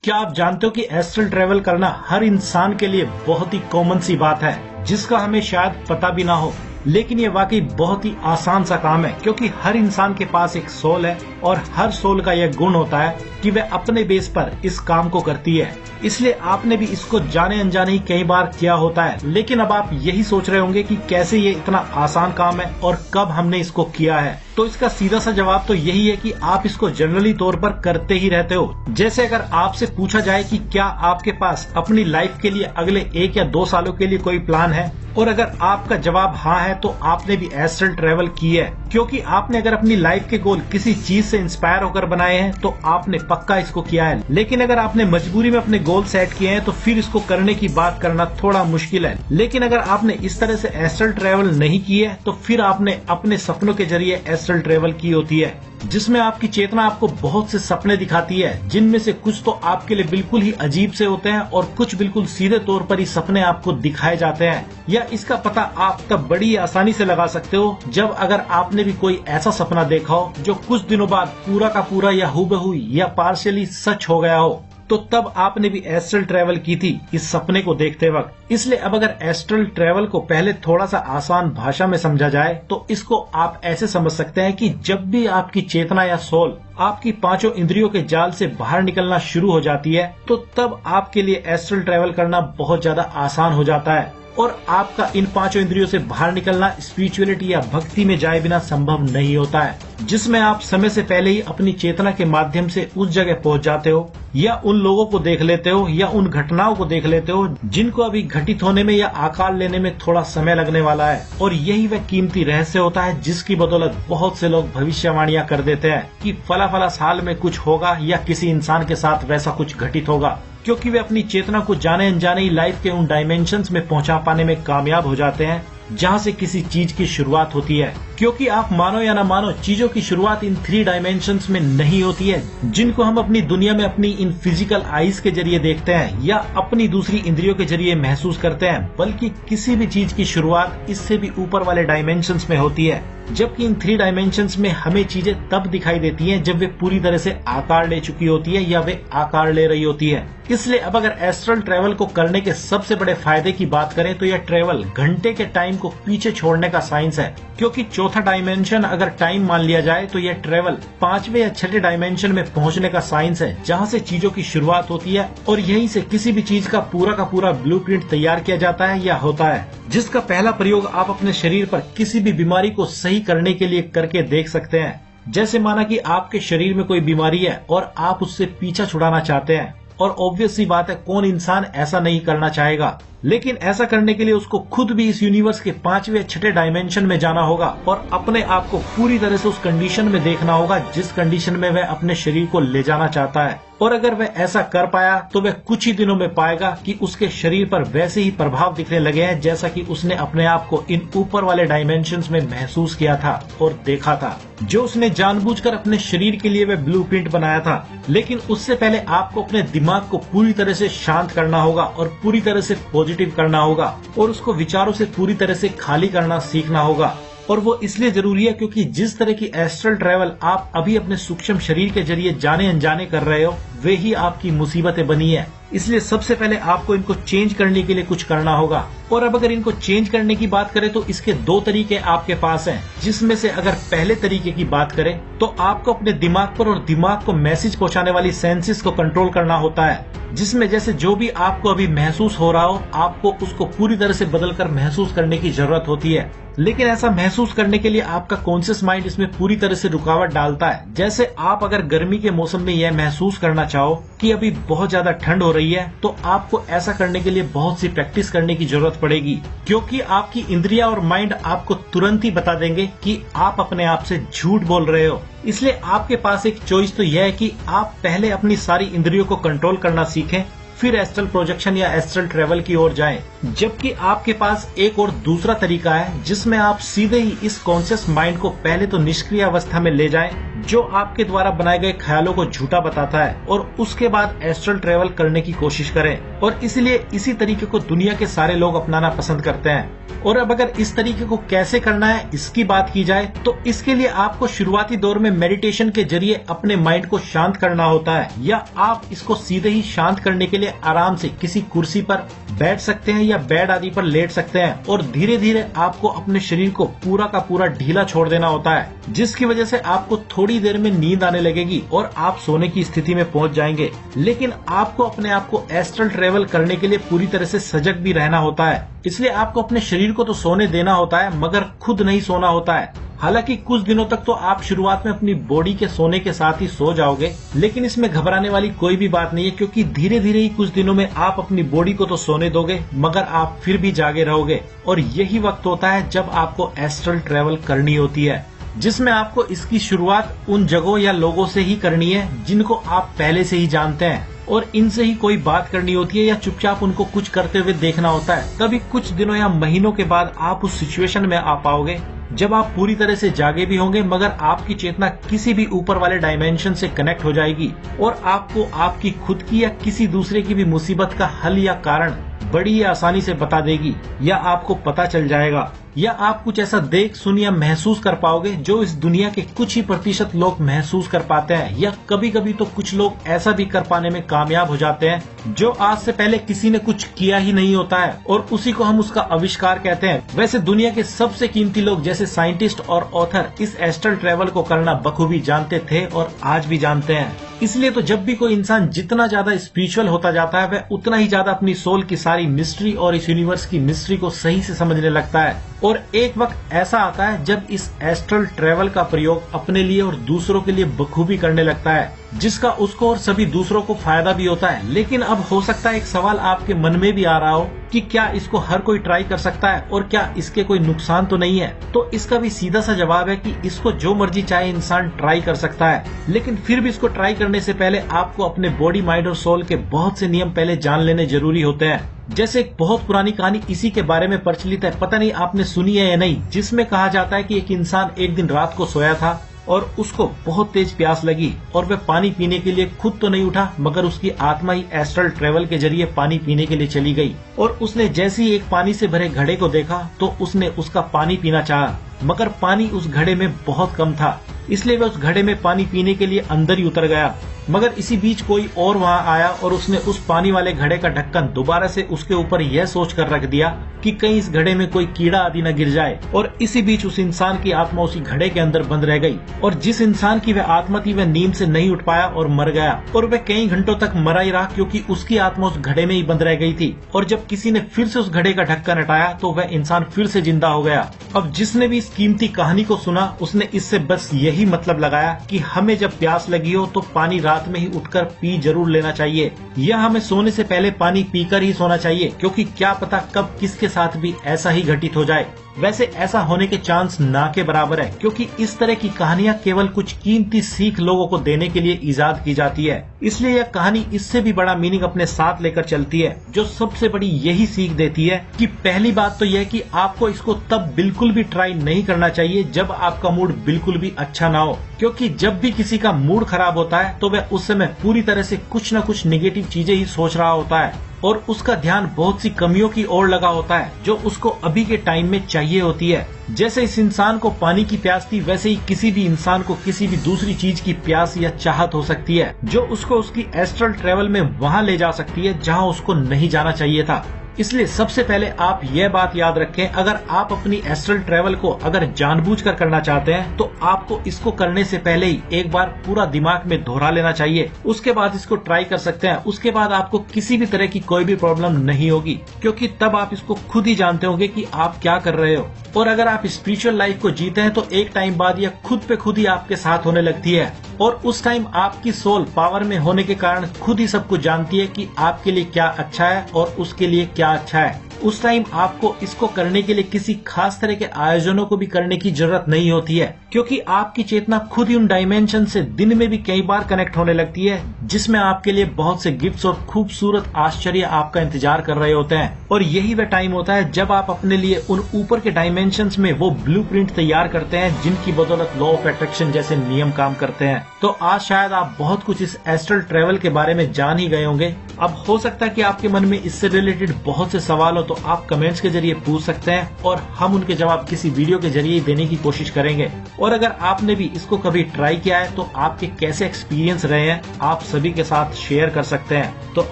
क्या आप जानते हो कि एस्ट्रल ट्रेवल करना हर इंसान के लिए बहुत ही कॉमन सी बात है, जिसका हमें शायद पता भी ना हो, लेकिन ये वाकई बहुत ही आसान सा काम है, क्योंकि हर इंसान के पास एक सोल है और हर सोल का यह गुण होता है कि वह अपने बेस पर इस काम को करती है। इसलिए आपने भी इसको जाने अनजाने ही कई बार किया होता है, लेकिन अब आप यही सोच रहे होंगे कि कैसे ये इतना आसान काम है और कब हमने इसको किया है। तो इसका सीधा सा जवाब तो यही है कि आप इसको जनरली तौर पर करते ही रहते हो। जैसे अगर आपसे पूछा जाए कि क्या आपके पास अपनी लाइफ के लिए अगले 1 या 2 सालों के लिए कोई प्लान है, और अगर आपका जवाब हाँ है तो आपने भी एस्ट्रल ट्रेवल की है, क्योंकि आपने अगर अपनी लाइफ के गोल किसी चीज से इंस्पायर होकर बनाए हैं तो आपने पक्का इसको किया है। लेकिन अगर आपने मजबूरी में अपने गोल सेट किए हैं तो फिर इसको करने की बात करना थोड़ा मुश्किल है। लेकिन अगर आपने इस तरह से एस्ट्रल ट्रेवल नहीं की है तो फिर आपने अपने सपनों के जरिए एस्ट्रल ट्रेवल की होती है, जिसमें आपकी चेतना आपको बहुत से सपने दिखाती है, जिनमें से कुछ तो आपके लिए बिल्कुल ही अजीब से होते हैं और कुछ बिल्कुल सीधे तौर पर ही सपने आपको दिखाए जाते हैं। या इसका पता आप तब बड़ी आसानी से लगा सकते हो जब अगर आपने भी कोई ऐसा सपना देखा हो जो कुछ दिनों बाद पूरा का पूरा या हूबहू या पार्शियली सच हो गया हो, तो तब आपने भी एस्ट्रल ट्रेवल की थी इस सपने को देखते वक्त। इसलिए अब अगर एस्ट्रल ट्रेवल को पहले थोड़ा सा आसान भाषा में समझा जाए तो इसको आप ऐसे समझ सकते हैं कि जब भी आपकी चेतना या सोल आपकी 5 इंद्रियों के जाल से बाहर निकलना शुरू हो जाती है, तो तब आपके लिए एस्ट्रल ट्रेवल करना बहुत ज्यादा आसान हो जाता है और आपका इन 5 इंद्रियों से बाहर निकलना स्पिरिचुअलिटी या भक्ति में जाए बिना संभव नहीं होता है, जिसमें आप समय से पहले ही अपनी चेतना के माध्यम से उस जगह पहुंच जाते हो या उन लोगों को देख लेते हो या उन घटनाओं को देख लेते हो जिनको अभी घटित होने में या आकार लेने में थोड़ा समय लगने वाला है। और यही वह कीमती रहस्य होता है जिसकी बदौलत बहुत से लोग भविष्यवाणियां कर देते हैं कि फला फला साल में कुछ होगा या किसी इंसान के साथ वैसा कुछ घटित होगा, क्योंकि वे अपनी चेतना को जाने अनजाने ही लाइफ के उन डायमेंशंस में पहुंचा पाने में कामयाब हो जाते हैं जहां से किसी चीज की शुरुआत होती है। क्योंकि आप मानो या ना मानो, चीजों की शुरुआत इन 3 डायमेंशंस में नहीं होती है जिनको हम अपनी दुनिया में अपनी इन फिजिकल आईज के जरिए देखते हैं या अपनी दूसरी इंद्रियों के जरिए महसूस करते हैं, बल्कि किसी भी चीज की शुरुआत इससे भी ऊपर वाले डायमेंशंस में होती है। जबकि इन 3 डायमेंशंस में हमें चीजें तब दिखाई देती हैं जब वे पूरी तरह से आकार ले चुकी होती है या वे आकार ले रही होती है। इसलिए अब अगर एस्ट्रल ट्रेवल को करने के सबसे बड़े फायदे की बात करें तो यह ट्रेवल घंटे के टाइम को पीछे छोड़ने का साइंस है, क्योंकि चौथा डायमेंशन अगर टाइम मान लिया जाए तो यह ट्रेवल 5वें या 6ठे डायमेंशन में पहुंचने का साइंस है, जहां से चीजों की शुरुआत होती है और यहीं से किसी भी चीज का पूरा ब्लूप्रिंट तैयार किया जाता है या होता है, जिसका पहला प्रयोग आप अपने शरीर पर किसी भी बीमारी को सही करने के लिए करके देख सकते हैं। जैसे माना कि आपके शरीर में कोई बीमारी है और आप उससे पीछा छुड़ाना चाहते हैं, और ऑब्वियस सी बात है कौन इंसान ऐसा नहीं करना चाहेगा, लेकिन ऐसा करने के लिए उसको खुद भी इस यूनिवर्स के 5वें या 6ठे डायमेंशन में जाना होगा और अपने आप को पूरी तरह से उस कंडीशन में देखना होगा जिस कंडीशन में वह अपने शरीर को ले जाना चाहता है। और अगर वह ऐसा कर पाया तो वह कुछ ही दिनों में पाएगा कि उसके शरीर पर वैसे ही प्रभाव दिखने लगे हैं जैसा कि उसने अपने आप को इन ऊपर वाले डायमेंशंस में महसूस किया था और देखा था, जो उसने जानबूझकर अपने शरीर के लिए वह ब्लूप्रिंट बनाया था। लेकिन उससे पहले आपको अपने दिमाग को पूरी तरह से शांत करना होगा और पूरी तरह से पॉजिटिव करना होगा और उसको विचारों से पूरी तरह से खाली करना सीखना होगा। और वो इसलिए जरूरी है क्योंकि जिस तरह की एस्ट्रल ट्रेवल आप अभी अपने सूक्ष्म शरीर के जरिए जाने अनजाने कर रहे हो, वे ही आपकी मुसीबतें बनी है। इसलिए सबसे पहले आपको इनको चेंज करने के लिए कुछ करना होगा। और अब अगर इनको चेंज करने की बात करें तो इसके 2 तरीके आपके पास हैं, जिसमें से अगर पहले तरीके की बात करें तो आपको अपने दिमाग पर और दिमाग को मैसेज पहुंचाने वाली सेंसेस को कंट्रोल करना होता है, जिसमें जैसे जो भी आपको अभी महसूस हो रहा हो आपको उसको पूरी तरह से बदलकर महसूस करने की जरूरत होती है। लेकिन ऐसा महसूस करने के लिए आपका कॉन्शियस माइंड इसमें पूरी तरह से रुकावट डालता है। जैसे आप अगर गर्मी के मौसम में यह महसूस करना चाहो कि अभी बहुत ज्यादा ठंड हो रही है, तो आपको ऐसा करने के लिए बहुत सी प्रैक्टिस करने की जरूरत पड़ेगी, क्योंकि आपकी इंद्रियां और माइंड आपको तुरंत ही बता देंगे कि आप अपने आप से झूठ बोल रहे हो। इसलिए आपके पास एक चॉइस तो यह है कि आप पहले अपनी सारी इंद्रियों को कंट्रोल करना सीखें, फिर एस्ट्रल प्रोजेक्शन या एस्ट्रल ट्रेवल की ओर जाएं। जबकि आपके पास एक और दूसरा तरीका है जिसमें आप सीधे ही इस कॉन्शियस माइंड को पहले तो निष्क्रिय अवस्था में ले जाएं, जो आपके द्वारा बनाए गए ख्यालों को झूठा बताता है और उसके बाद एस्ट्रल ट्रेवल करने की कोशिश करें। और इसलिए इसी तरीके को दुनिया के सारे लोग अपनाना पसंद करते हैं। और अब अगर इस तरीके को कैसे करना है इसकी बात की जाए तो इसके लिए आपको शुरुआती दौर में मेडिटेशन के जरिए अपने माइंड को शांत करना होता है, या आप इसको सीधे ही शांत करने के लिए आराम से किसी कुर्सी पर बैठ सकते हैं या बेड आदि पर लेट सकते हैं। और धीरे धीरे आपको अपने शरीर को पूरा का पूरा ढीला छोड़ देना होता है, जिसकी वजह से आपको थोड़ी देर में नींद आने लगेगी और आप सोने की स्थिति में पहुंच जाएंगे। लेकिन आपको अपने आप को एस्ट्रल ट्रेवल करने के लिए पूरी तरह से सजग भी रहना होता है। इसलिए आपको अपने शरीर को तो सोने देना होता है मगर खुद नहीं सोना होता है। हालांकि कुछ दिनों तक तो आप शुरुआत में अपनी बॉडी के सोने के साथ ही सो जाओगे, लेकिन इसमें घबराने वाली कोई भी बात नहीं है, क्योंकि धीरे धीरे ही कुछ दिनों में आप अपनी बॉडी को तो सोने दोगे मगर आप फिर भी जागे रहोगे। और यही वक्त होता है जब आपको एस्ट्रल ट्रेवल करनी होती है, जिसमें आपको इसकी शुरुआत उन जगहों या लोगों से ही करनी है जिनको आप पहले से ही जानते हैं, और इनसे ही कोई बात करनी होती है या चुपचाप उनको कुछ करते हुए देखना होता है। तभी कुछ दिनों या महीनों के बाद आप उस सिचुएशन में आ पाओगे जब आप पूरी तरह से जागे भी होंगे मगर आपकी चेतना किसी भी ऊपर वाले डायमेंशन से कनेक्ट हो जाएगी और आपको आपकी खुद की या किसी दूसरे की भी मुसीबत का हल या कारण बड़ी आसानी से बता देगी, या आपको पता चल जाएगा, या आप कुछ ऐसा देख सुन या महसूस कर पाओगे जो इस दुनिया के कुछ ही प्रतिशत लोग महसूस कर पाते हैं। या कभी कभी तो कुछ लोग ऐसा भी कर पाने में कामयाब हो जाते हैं जो आज से पहले किसी ने कुछ किया ही नहीं होता है, और उसी को हम उसका आविष्कार कहते हैं। वैसे दुनिया के सबसे कीमती लोग जैसे साइंटिस्ट और ऑथर इस एस्ट्रल ट्रेवल को करना बखूबी जानते थे और आज भी जानते हैं। इसलिए तो जब भी कोई इंसान जितना ज्यादा स्पिरिचुअल होता जाता है वह उतना ही ज्यादा अपनी सोल की सारी मिस्ट्री और इस यूनिवर्स की मिस्ट्री को सही से समझने लगता है। और एक वक्त ऐसा आता है जब इस एस्ट्रल ट्रेवल का प्रयोग अपने लिए और दूसरों के लिए बखूबी करने लगता है, जिसका उसको और सभी दूसरों को फायदा भी होता है। लेकिन अब हो सकता है एक सवाल आपके मन में भी आ रहा हो कि क्या इसको हर कोई ट्राई कर सकता है और क्या इसके कोई नुकसान तो नहीं है। तो इसका भी सीधा सा जवाब है कि इसको जो मर्जी चाहे इंसान ट्राई कर सकता है, लेकिन फिर भी इसको ट्राई करने से पहले आपको अपने बॉडी, माइंड और सोल के बहुत से नियम पहले जान लेने जरूरी होते हैं। जैसे एक बहुत पुरानी कहानी इसी के बारे में प्रचलित है, पता नहीं आपने सुनी है या नहीं, जिसमें कहा जाता है कि एक इंसान एक दिन रात को सोया था और उसको बहुत तेज प्यास लगी और वह पानी पीने के लिए खुद तो नहीं उठा मगर उसकी आत्मा ही एस्ट्रल ट्रेवल के जरिए पानी पीने के लिए चली गई। और उसने जैसे ही एक पानी से भरे घड़े को देखा तो उसने उसका पानी पीना चाहा, मगर पानी उस घड़े में बहुत कम था, इसलिए वह उस घड़े में पानी पीने के लिए अंदर ही उतर गया। मगर इसी बीच कोई और वहां आया और उसने उस पानी वाले घड़े का ढक्कन दोबारा से उसके ऊपर यह सोच कर रख दिया कि कहीं इस घड़े में कोई कीड़ा आदि न गिर जाए। और इसी बीच उस इंसान की आत्मा उसी घड़े के अंदर बंद रह गई, और जिस इंसान की वह आत्मा थी वह नींद से नहीं उठ पाया और मर गया। और वह कई घंटों तक मरा ही रहा क्योंकि उसकी आत्मा उस घड़े में ही बंद रह गई थी। और जब किसी ने फिर से उस घड़े का ढक्कन हटाया तो वह इंसान फिर से जिंदा हो गया। अब जिसने भी इस कीमती कहानी को सुना उसने इससे बस यही मतलब लगाया कि हमें जब प्यास लगी हो तो पानी रात में ही उठकर पी जरूर लेना चाहिए, या हमें सोने से पहले पानी पीकर ही सोना चाहिए, क्योंकि क्या पता कब किसके साथ भी ऐसा ही घटित हो जाए। वैसे ऐसा होने के चांस ना के बराबर है, क्योंकि इस तरह की कहानियां केवल कुछ कीमती सीख लोगों को देने के लिए इजाद की जाती है। इसलिए यह कहानी इससे भी बड़ा मीनिंग अपने साथ लेकर चलती है, जो सबसे बड़ी यही सीख देती है कि पहली बात तो यह कि आपको इसको तब बिल्कुल भी ट्राई नहीं करना चाहिए जब आपका मूड बिल्कुल भी अच्छा ना हो, क्योंकि जब भी किसी का मूड खराब होता है तो वह उस समय पूरी तरह से कुछ न कुछ नेगेटिव चीजें ही सोच रहा होता है और उसका ध्यान बहुत सी कमियों की ओर लगा होता है जो उसको अभी के टाइम में चाहिए होती है। जैसे इस इंसान को पानी की प्यास थी, वैसे ही किसी भी इंसान को किसी भी दूसरी चीज की प्यास या चाहत हो सकती है जो उसको उसकी एस्ट्रल ट्रेवल में वहां ले जा सकती है जहां उसको नहीं जाना चाहिए था। इसलिए सबसे पहले आप यह बात याद रखें, अगर आप अपनी एस्ट्रल ट्रेवल को अगर जानबूझकर करना चाहते हैं तो आपको इसको करने से पहले ही एक बार पूरा दिमाग में दोहरा लेना चाहिए, उसके बाद इसको ट्राई कर सकते हैं। उसके बाद आपको किसी भी तरह की कोई भी प्रॉब्लम नहीं होगी, क्योंकि तब आप इसको खुद ही जानते होंगे कि आप क्या कर रहे हो। और अगर आप स्पिरिचुअल लाइफ को जीते हैं तो एक टाइम बाद यह खुद पे खुद ही आपके साथ होने लगती है, और उस टाइम आपकी सोल पावर में होने के कारण खुद ही सब कुछ जानती है कि आपके लिए क्या अच्छा है और उसके लिए क्या अच्छा है। उस टाइम आपको इसको करने के लिए किसी खास तरह के आयोजनों को भी करने की जरूरत नहीं होती है, क्योंकि आपकी चेतना खुद ही उन डायमेंशन से दिन में भी कई बार कनेक्ट होने लगती है, जिसमें आपके लिए बहुत से गिफ्ट्स और खूबसूरत आश्चर्य आपका इंतजार कर रहे होते हैं। और यही वह टाइम होता है जब आप अपने लिए उन ऊपर के डायमेंशंस में वो ब्लूप्रिंट तैयार करते हैं, जिनकी बदौलत लॉ ऑफ अट्रैक्शन जैसे नियम काम करते हैं। तो आज शायद आप बहुत कुछ इस एस्ट्रल ट्रेवल के बारे में जान ही गए होंगे। अब हो सकता है कि आपके मन में इससे रिलेटेड बहुत से सवाल हो, तो आप कमेंट्स के जरिए पूछ सकते हैं और हम उनके जवाब किसी वीडियो के जरिए देने की कोशिश करेंगे। और अगर आपने भी इसको कभी ट्राई किया है तो आपके कैसे एक्सपीरियंस रहे हैं आप सभी के साथ शेयर कर सकते हैं। तो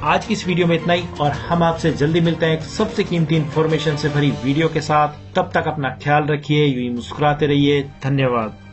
आज की इस वीडियो में इतना ही और हम आपसे जल्दी मिलते हैं एक सबसे कीमती इन्फॉर्मेशन से भरी वीडियो के साथ। तब तक अपना ख्याल रखिए, यूं ही मुस्कुराते रहिए। धन्यवाद।